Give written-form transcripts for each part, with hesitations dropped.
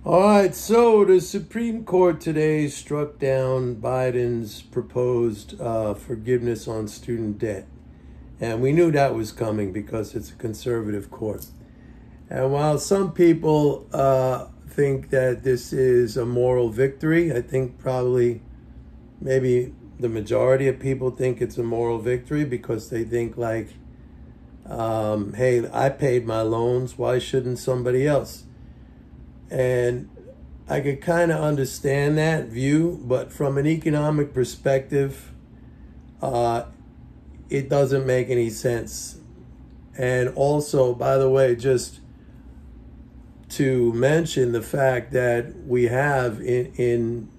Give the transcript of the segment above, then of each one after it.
All right, so the Supreme Court today struck down Biden's proposed forgiveness on student debt. And we knew that was coming because it's a conservative court. And while some people think that this is a moral victory, I think probably maybe the majority of people think it's a moral victory because they think like, hey, I paid my loans, why shouldn't somebody else? And I could kind of understand that view, but from an economic perspective, it doesn't make any sense. And also, by the way, just to mention the fact that we have in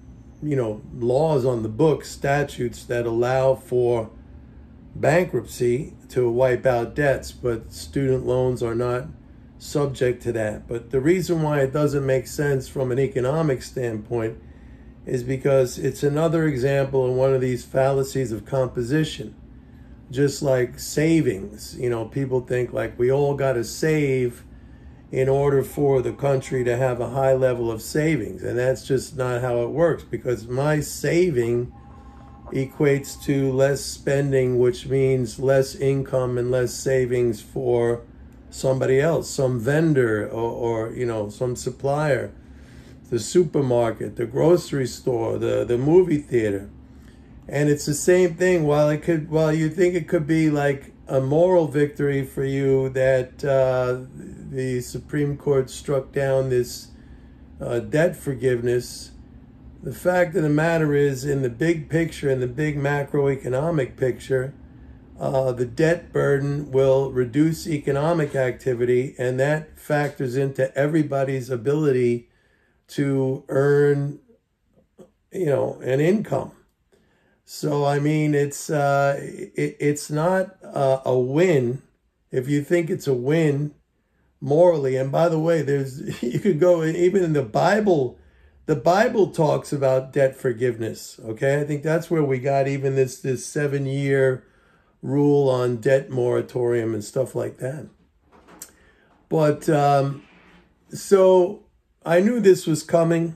laws on the books, statutes that allow for bankruptcy to wipe out debts, but student loans are not subject to that. But the reason why it doesn't make sense from an economic standpoint is because it's another example of one of these fallacies of composition. Just like savings, people think like we all got to save in order for the country to have a high level of savings. And that's just not how it works, because my saving equates to less spending, which means less income and less savings for somebody else, some vendor or some supplier, the supermarket, the grocery store, the movie theater. And it's the same thing. While you think it could be like a moral victory for you that the Supreme Court struck down this debt forgiveness, the fact of the matter is, in the big picture, in the big macroeconomic picture, the debt burden will reduce economic activity, and that factors into everybody's ability to earn, an income. So, I mean, it's not a win if you think it's a win morally. And by the way, you could go even in the Bible. The Bible talks about debt forgiveness. Okay, I think that's where we got even this 7-year rule on debt moratorium and stuff like that. But so I knew this was coming.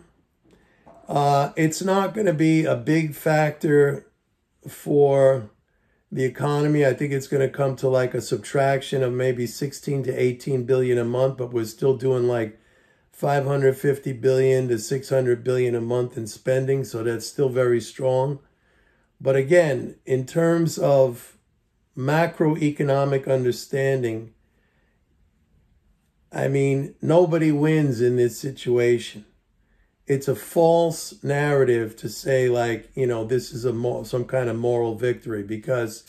It's not going to be a big factor for the economy. I think it's going to come to like a subtraction of maybe 16 to 18 billion a month, but we're still doing like 550 billion to 600 billion a month in spending. So that's still very strong. But again, in terms of macroeconomic understanding, I mean, nobody wins in this situation. It's a false narrative to say like, this is some kind of moral victory, because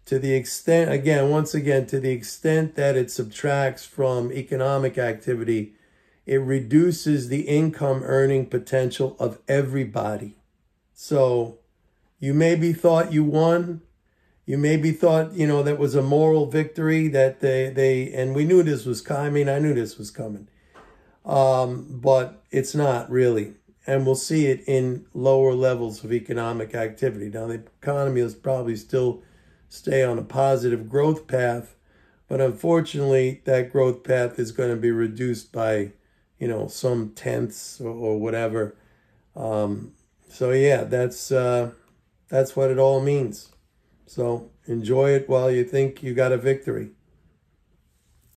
to the extent, to the extent that it subtracts from economic activity, it reduces the income earning potential of everybody. So you maybe thought you won. You maybe thought, that was a moral victory that and we knew this was coming. I knew this was coming. But it's not really. And we'll see it in lower levels of economic activity. Now, the economy will probably still stay on a positive growth path, but unfortunately, that growth path is going to be reduced by, some tenths or whatever. So yeah, that's what it all means. So enjoy it while you think you got a victory.